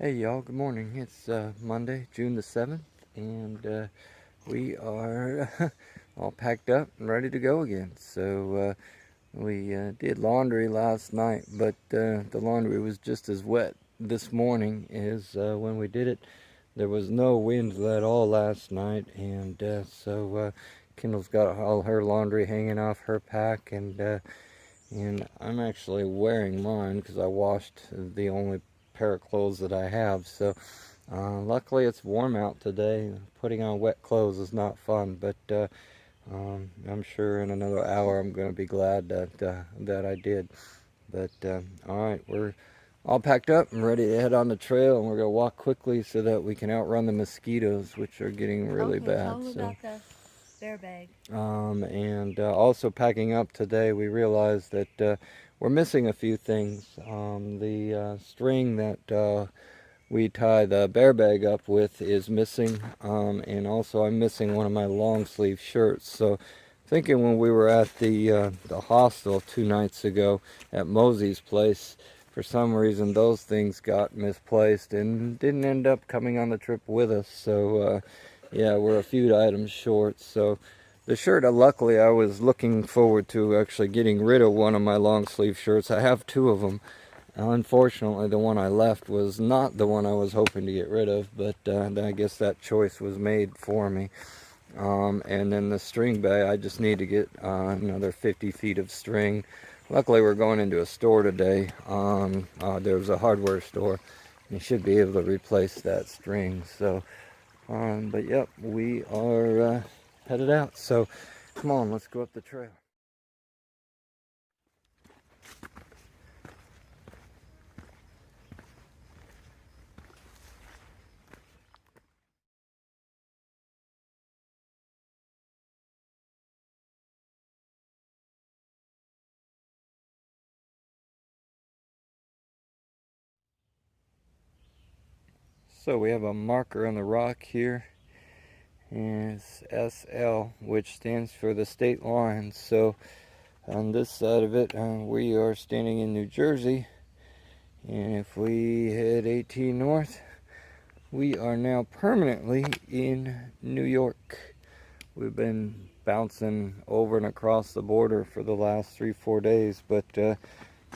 Hey y'all, good morning. It's Monday, June the 7th, and we are all packed up and ready to go again. So we did laundry last night, but the laundry was just as wet this morning as when we did it. There was no wind at all last night, and so Kendall's got all her laundry hanging off her pack, and I'm actually wearing mine because I washed the only pair of clothes that I have. So luckily it's warm out today. Putting on wet clothes is not fun, but I'm sure in another hour I'm going to be glad that I did. But all right, we're all packed up and ready to head on the trail, and we're going to walk quickly so that we can outrun the mosquitoes, which are getting really Okay, tell bad. them So. about the bear bag. And also packing up today, we realized that we're missing a few things. The string that we tie the bear bag up with is missing, and also I'm missing one of my long sleeve shirts. So, thinking when we were at the hostel 2 nights ago at Mosey's place, for some reason those things got misplaced and didn't end up coming on the trip with us. So, yeah, we're a few items short. So. The shirt, luckily, I was looking forward to actually getting rid of one of my long sleeve shirts. I have two of them. Unfortunately, the one I left was not the one I was hoping to get rid of, but I guess that choice was made for me. And then the string bag, I just need to get another 50 feet of string. Luckily, we're going into a store today. There's a hardware store. You should be able to replace that string. So, but yep, we are headed out. So, come on, let's go up the trail. So we have a marker on the rock here, and it's SL, which stands for the state line. So on this side of it, we are standing in New Jersey, and if we head 18 north, we are now permanently in New York. We've been bouncing over and across the border for the last 3-4 days, but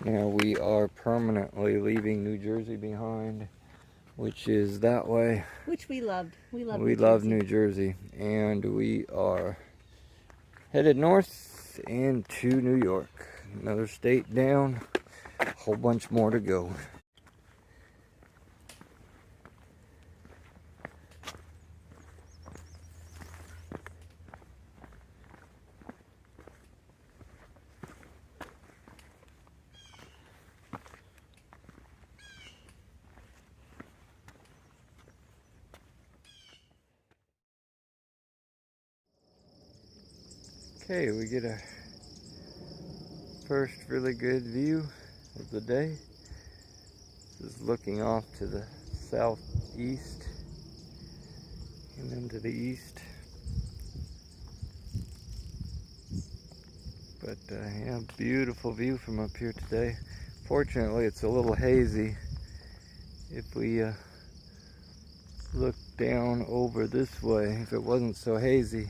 we are permanently leaving New Jersey behind, which is that way. Which we loved. We love We New love Jersey. New Jersey, and we are headed north into New York. Another state down, a whole bunch more to go. Okay, we get a first really good view of the day. This is looking off to the southeast and then to the east. But yeah, beautiful view from up here today. Fortunately, it's a little hazy. If we look down over this way, if it wasn't so hazy,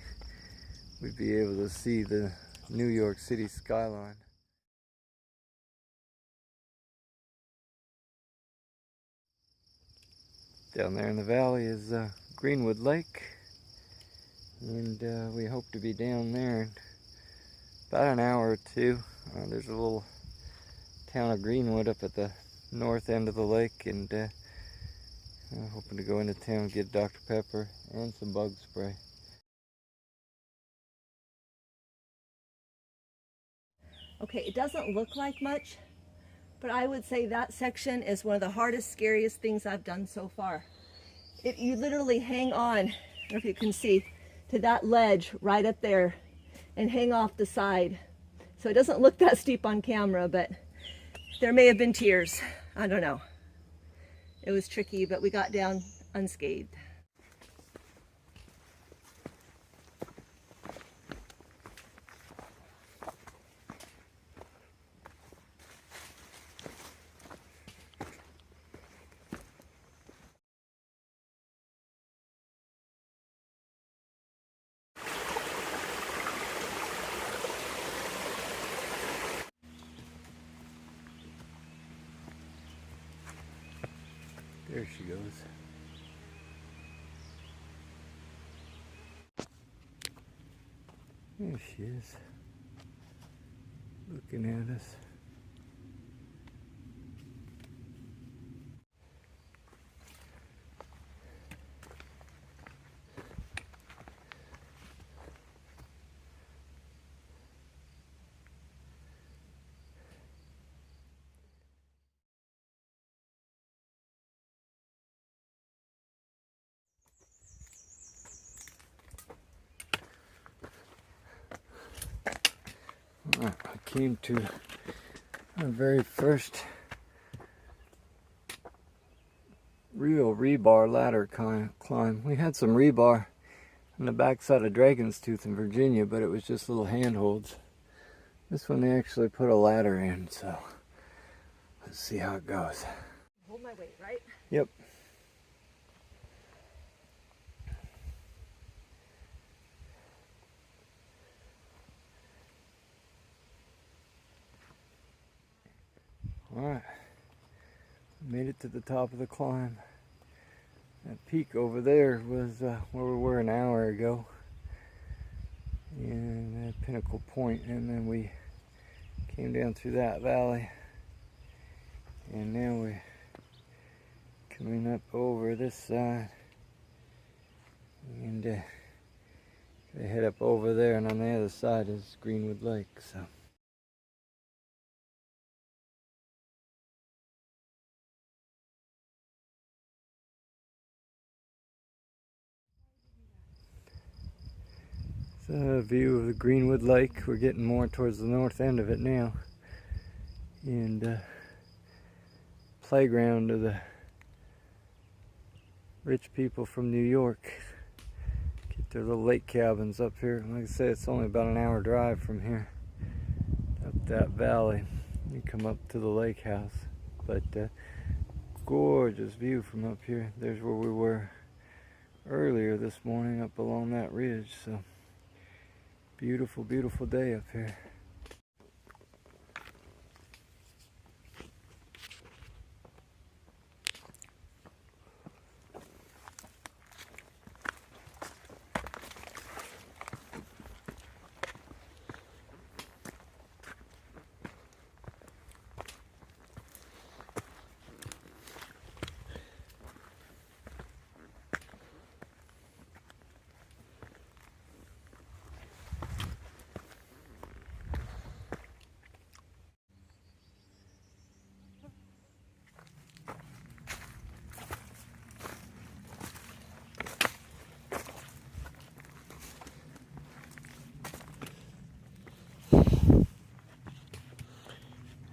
we'd be able to see the New York City skyline. Down there in the valley is Greenwood Lake, and we hope to be down there in about an hour or two. There's a little town of Greenwood up at the north end of the lake, and I'm hoping to go into town and get Dr. Pepper and some bug spray. Okay, it doesn't look like much, but I would say that section is one of the hardest, scariest things I've done so far. You literally hang on, I don't know if you can see, to that ledge right up there and hang off the side. So it doesn't look that steep on camera, but there may have been tears. I don't know. It was tricky, but we got down unscathed. There she goes. There she is, looking at us. I came to our very first real rebar ladder climb. We had some rebar on the backside of Dragon's Tooth in Virginia, but it was just little handholds. This one they actually put a ladder in, so let's see how it goes. Hold my weight, right? Yep. Alright, made it to the top of the climb. That peak over there was where we were an hour ago, and that pinnacle point, and then we came down through that valley, and now we're coming up over this side, and they head up over there, and on the other side is Greenwood Lake. So. A view of the Greenwood Lake. We're getting more towards the north end of it now, and playground of the rich people from New York. Get their little lake cabins up here. Like I said, it's only about an hour drive from here up that valley. You come up to the lake house, but gorgeous view from up here. There's where we were earlier this morning, up along that ridge. So. Beautiful, beautiful day up here.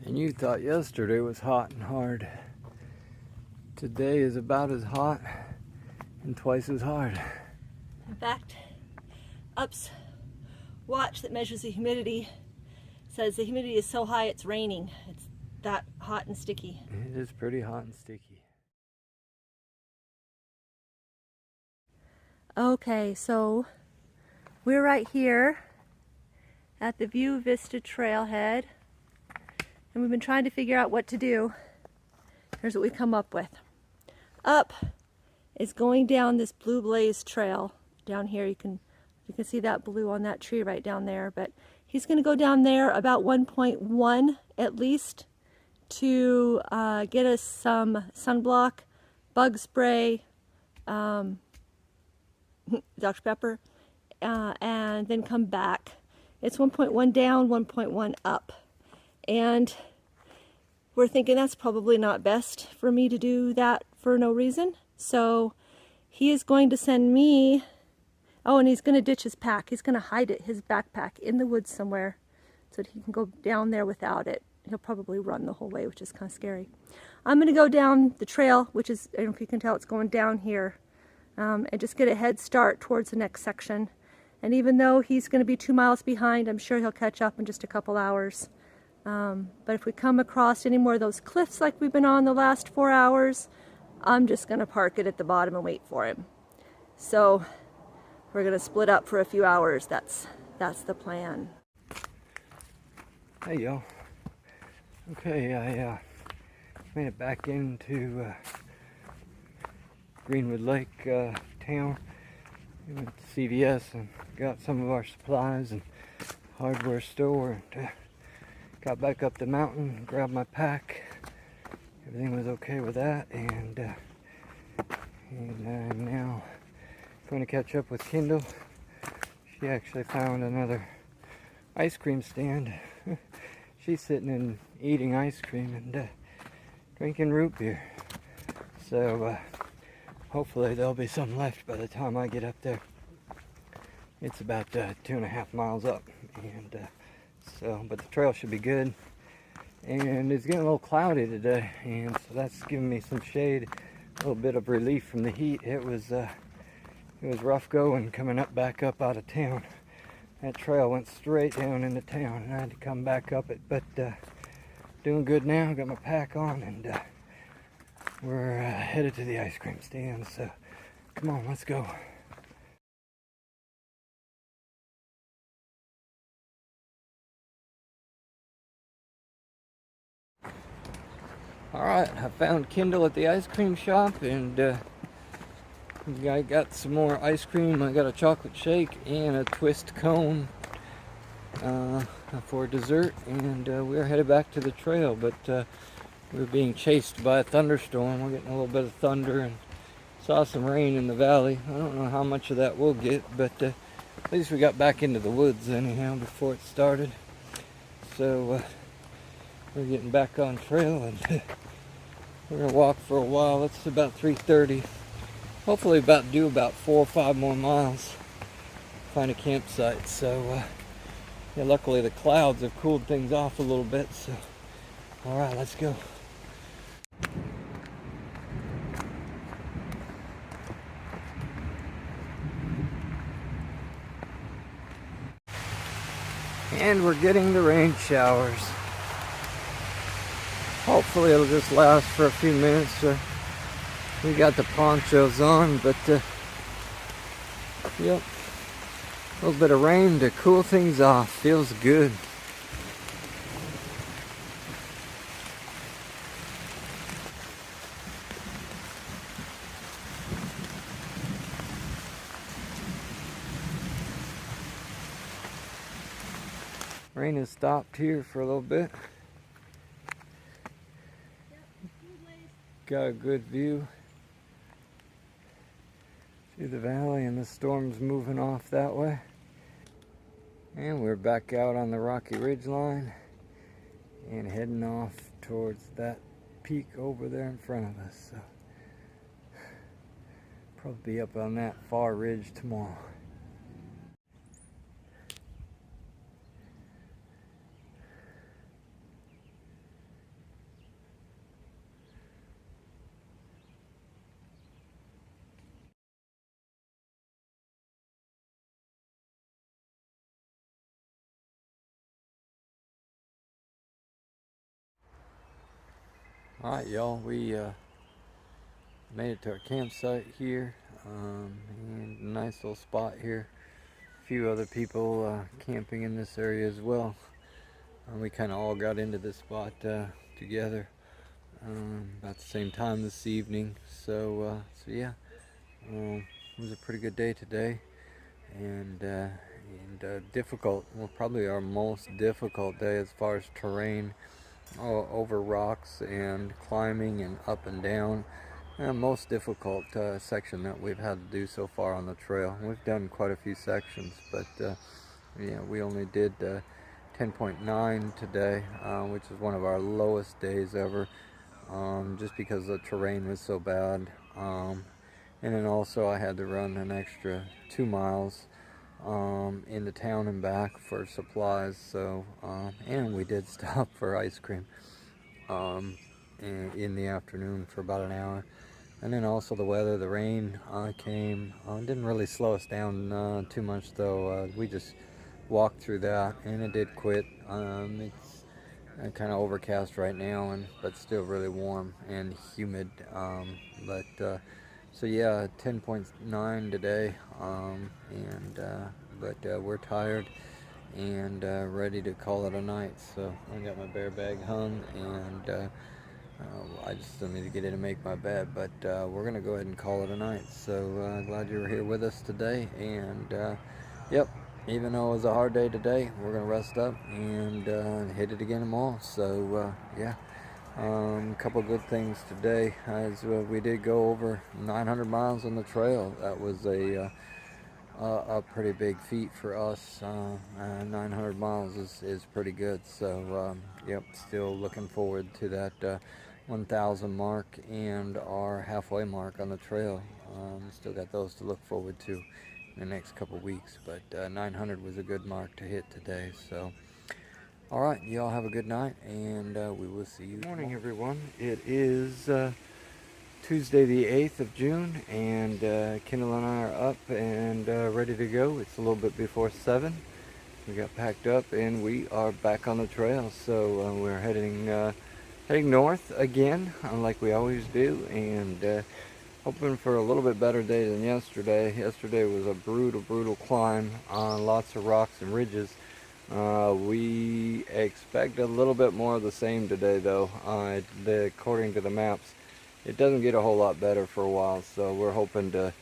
And you thought yesterday was hot and hard. Today is about as hot and twice as hard. In fact, UP's watch that measures the humidity says the humidity is so high it's raining. It's that hot and sticky. It is pretty hot and sticky. Okay, so we're right here at the View Vista Trailhead, and we've been trying to figure out what to do. Here's what we've come up with. Up is going down this Blue Blaze trail down here. You can see that blue on that tree right down there, but he's going to go down there about 1.1 at least to get us some sunblock, bug spray, Dr. Pepper, and then come back. It's 1.1 down, 1.1 up. And we're thinking that's probably not best for me to do that for no reason. So he is going to send me, oh, and he's going to ditch his pack. He's going to hide it, his backpack, in the woods somewhere so that he can go down there without it. He'll probably run the whole way, which is kind of scary. I'm going to go down the trail, which is, I don't know if you can tell, it's going down here, and just get a head start towards the next section. And even though he's going to be 2 miles behind, I'm sure he'll catch up in just a couple hours. But if we come across any more of those cliffs like we've been on the last 4 hours, I'm just going to park it at the bottom and wait for him. So we're going to split up for a few hours. That's the plan. Hey y'all. Okay, I made it back into Greenwood Lake town. We went to CVS and got some of our supplies and hardware store, and got back up the mountain, grabbed my pack. Everything was okay with that, and I'm now going to catch up with Kendall. She actually found another ice cream stand. She's sitting and eating ice cream and drinking root beer. So hopefully there'll be some left by the time I get up there. It's about 2.5 miles up, and but the trail should be good. And it's getting a little cloudy today, and so that's giving me some shade, a little bit of relief from the heat. It was rough going coming back up out of town. That trail went straight down into town, and I had to come back up it. But doing good now. Got my pack on, and we're headed to the ice cream stand. So come on, let's go. Alright, I found Kendall at the ice cream shop, and I got some more ice cream. I got a chocolate shake and a twist cone for dessert, and we're headed back to the trail, but we're being chased by a thunderstorm. We're getting a little bit of thunder and saw some rain in the valley. I don't know how much of that we'll get, but at least we got back into the woods anyhow before it started. So we're getting back on trail, and we're gonna walk for a while. It's about 3:30. Hopefully do about 4 or 5 more miles. Find a campsite. So yeah, luckily the clouds have cooled things off a little bit. So all right, let's go. And we're getting the rain showers. Hopefully it'll just last for a few minutes. We got the ponchos on, but yep, a little bit of rain to cool things off. Feels good. Rain has stopped here for a little bit. Got a good view. See the valley, and the storm's moving off that way. And we're back out on the Rocky Ridge line and heading off towards that peak over there in front of us. So probably be up on that far ridge tomorrow. Alright, y'all, we made it to our campsite here, and a nice little spot here. A few other people camping in this area as well. We kind of all got into this spot together about the same time this evening. So yeah, it was a pretty good day today, and difficult. Well, probably our most difficult day as far as terrain. Over rocks and climbing and up and down. Most difficult section that we've had to do so far on the trail. We've done quite a few sections, but yeah, we only did 10.9 today, which is one of our lowest days ever, just because the terrain was so bad. And then also I had to run an extra 2 miles into town and back for supplies. So and we did stop for ice cream in the afternoon for about an hour. And then also the weather, the rain came. Didn't really slow us down too much though. We just walked through that, and it did quit. It's kind of overcast right now, but still really warm and humid. So yeah, 10.9 today, but we're tired and ready to call it a night. So I got my bear bag hung, and I just still need to get in and make my bed, but we're going to go ahead and call it a night. So glad you were here with us today. And yep, even though it was a hard day today, we're going to rest up and hit it again tomorrow. So yeah, a couple good things today as we did go over 900 miles on the trail. That was a pretty big feat for us. 900 miles is pretty good. So yep, still looking forward to that 1,000 mark and our halfway mark on the trail. Still got those to look forward to in the next couple weeks, but 900 was a good mark to hit today. So all right, y'all have a good night, and we will see you. Good morning, everyone. It is Tuesday the 8th of June, and Kendall and I are up and ready to go. It's a little bit before 7. We got packed up and we are back on the trail. So we're heading north again, like we always do, and hoping for a little bit better day than yesterday. Yesterday was a brutal climb on lots of rocks and ridges. We expect a little bit more of the same today, though. According to the maps, it doesn't get a whole lot better for a while, so we're hoping to,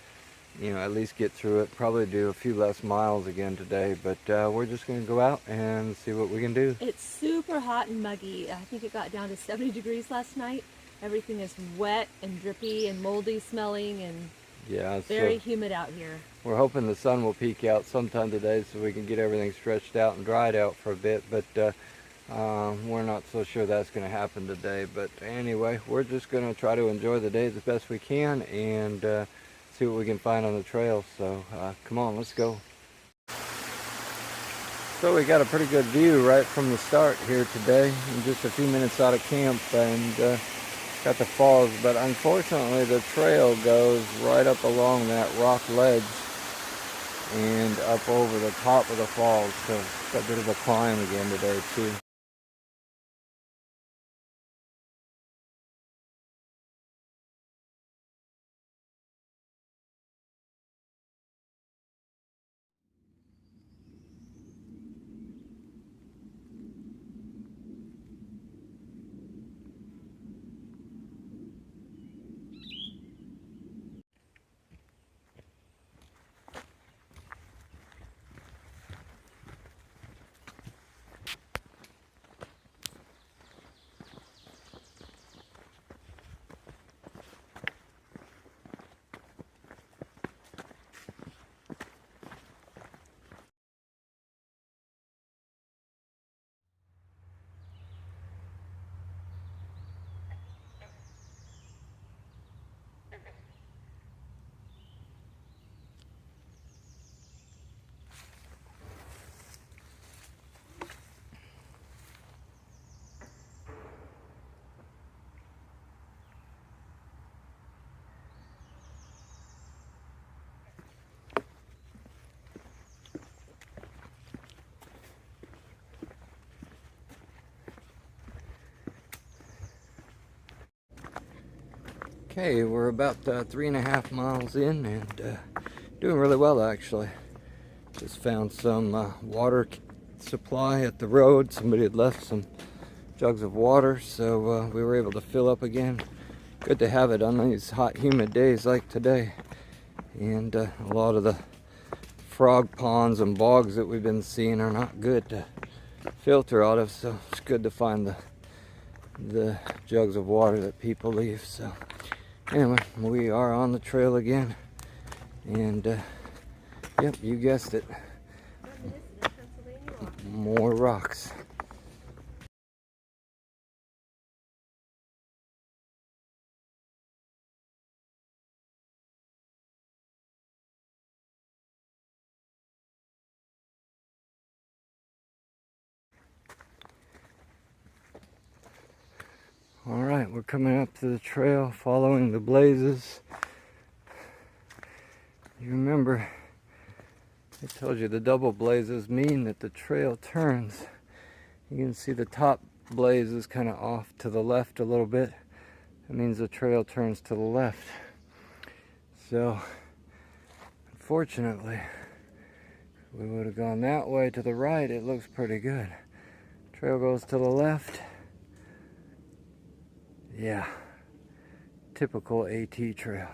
at least get through it. Probably do a few less miles again today, but we're just going to go out and see what we can do. It's super hot and muggy. I think it got down to 70 degrees last night. Everything is wet and drippy and moldy smelling and Yeah, very humid out here. We're hoping the sun will peek out sometime today so we can get everything stretched out and dried out for a bit, but we're not so sure that's going to happen today. But anyway, we're just going to try to enjoy the day as best we can and see what we can find on the trail. So come on, let's go. So we got a pretty good view right from the start here today. I'm just a few minutes out of camp and got the falls, but unfortunately the trail goes right up along that rock ledge and up over the top of the falls, so it's got a bit of a climb again today too. Okay, we're about 3.5 miles in and doing really well actually. Just found some water supply at the road. Somebody had left some jugs of water, so we were able to fill up again. Good to have it on these hot, humid days like today. And a lot of the frog ponds and bogs that we've been seeing are not good to filter out of, so it's good to find the jugs of water that people leave. So anyway, we are on the trail again, and yep, you guessed it, more rocks. All right, we're coming up to the trail, following the blazes. You remember, I told you the double blazes mean that the trail turns. You can see the top blaze is kind of off to the left a little bit. That means the trail turns to the left. So, unfortunately, if we would have gone that way to the right, it looks pretty good. Trail goes to the left. Yeah, typical AT trail.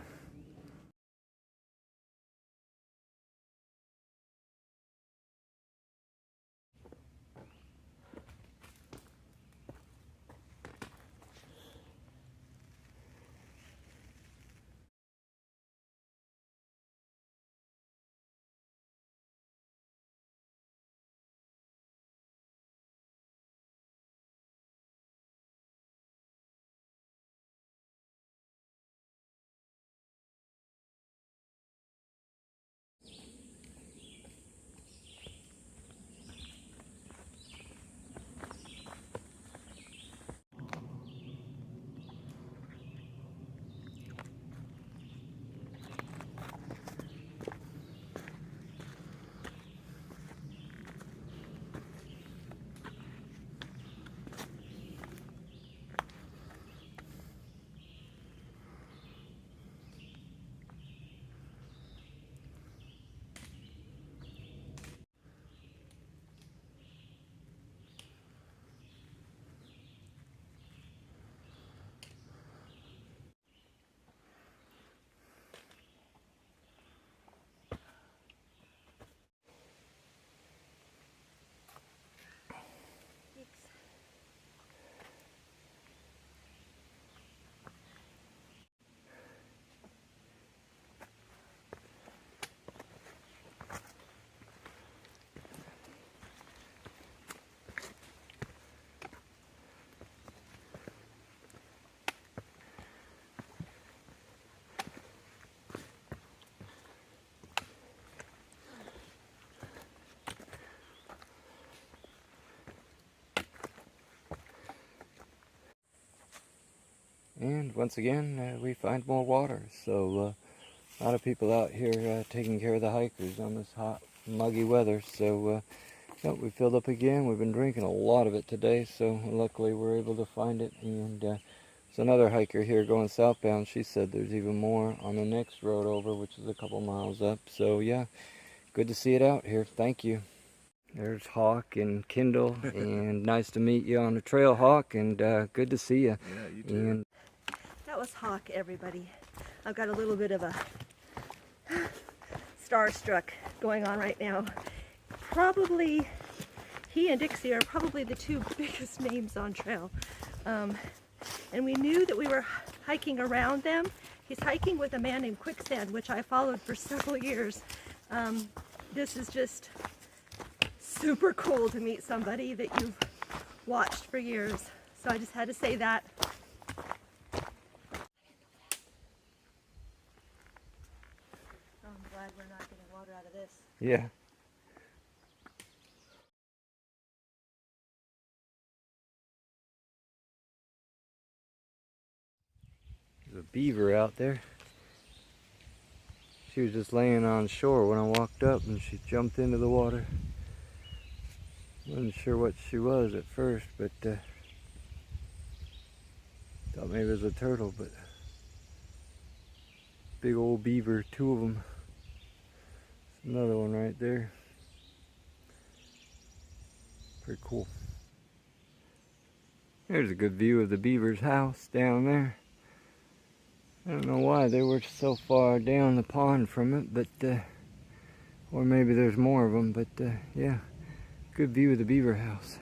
And once again, we find more water. So a lot of people out here taking care of the hikers on this hot, muggy weather. So yep, we filled up again. We've been drinking a lot of it today. So luckily we're able to find it. And there's another hiker here going southbound. She said there's even more on the next road over, which is a couple miles up. So yeah, good to see it out here. Thank you. There's Hawk and Kendall, and nice to meet you on the trail, Hawk, and good to see you. Yeah, you too. And That was Hawk, everybody. I've got a little bit of a starstruck going on right now. Probably, he and Dixie are probably the two biggest names on trail. And we knew that we were hiking around them. He's hiking with a man named Quicksand, which I followed for several years. This is just super cool to meet somebody that you've watched for years. So I just had to say that. I'm glad we're not getting water out of this. yeah. There's a beaver out there. She was just laying on shore when I walked up and she jumped into the water. Wasn't sure what she was at first, but thought maybe it was a turtle, but big old beaver, two of them. There's another one right there. Pretty cool. There's a good view of the beaver's house down there. I don't know why they were so far down the pond from it, but or maybe there's more of them, but yeah, good view of the beaver house.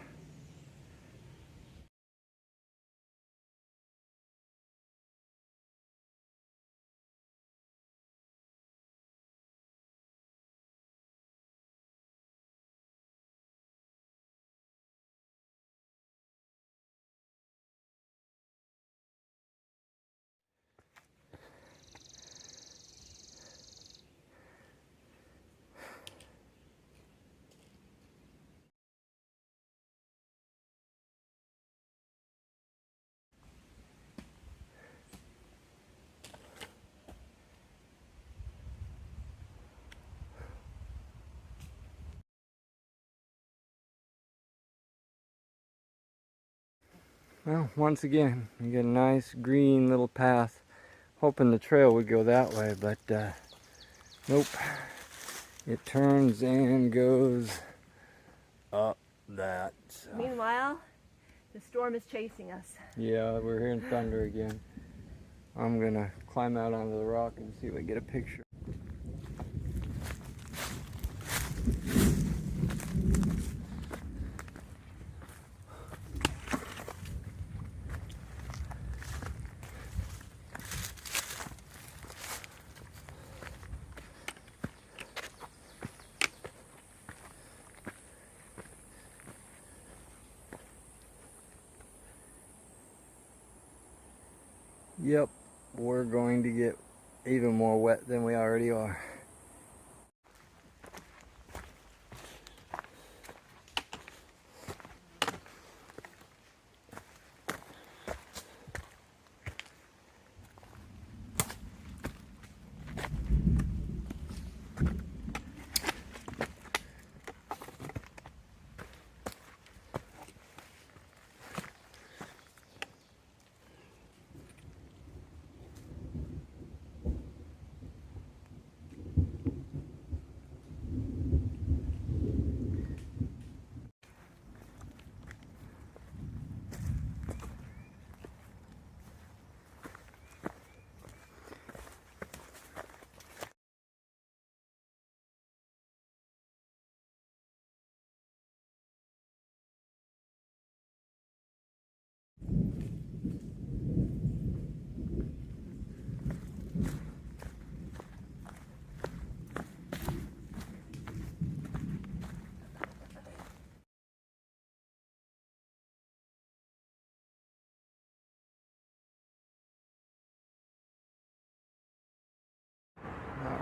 Well, once again, you get a nice green little path. Hoping the trail would go that way, but nope. It turns and goes up that. So. Meanwhile, The storm is chasing us. Yeah, we're hearing thunder again. I'm gonna climb out onto the rock and see if I get a picture. Yep, we're going to get even more wet than we already are.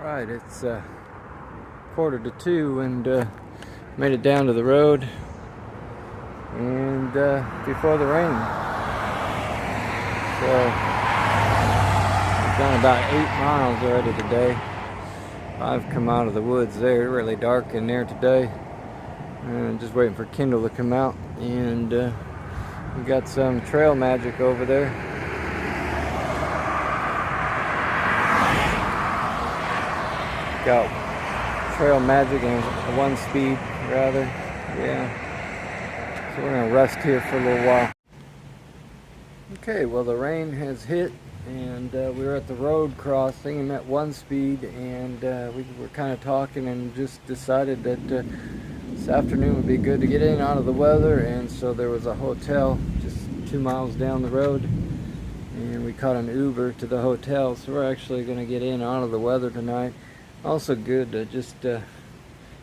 Alright, it's 1:45 and made it down to the road and before the rain. So we've done about 8 miles already today. I've come out of the woods there. It's really dark in there today. And just waiting for Kendall to come out, and we got some trail magic over there. Got trail magic and a 1-speed rather, yeah. So we're gonna rest here for a little while. Okay, well the rain has hit and we were at the road crossing and at 1-speed, and we were kind of talking and just decided that this afternoon would be good to get in out of the weather, and so there was a hotel just 2 miles down the road and we caught an Uber to the hotel, so we're actually going to get in out of the weather tonight. Also good to just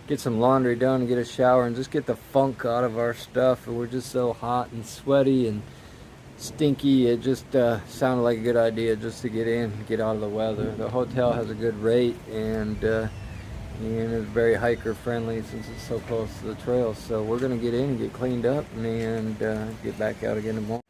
get some laundry done and get a shower and just get the funk out of our stuff. We're just so hot and sweaty and stinky. It just sounded like a good idea just to get in and get out of the weather. The hotel has a good rate, and it's very hiker friendly since it's so close to the trails. So we're going to get in and get cleaned up and get back out again tomorrow.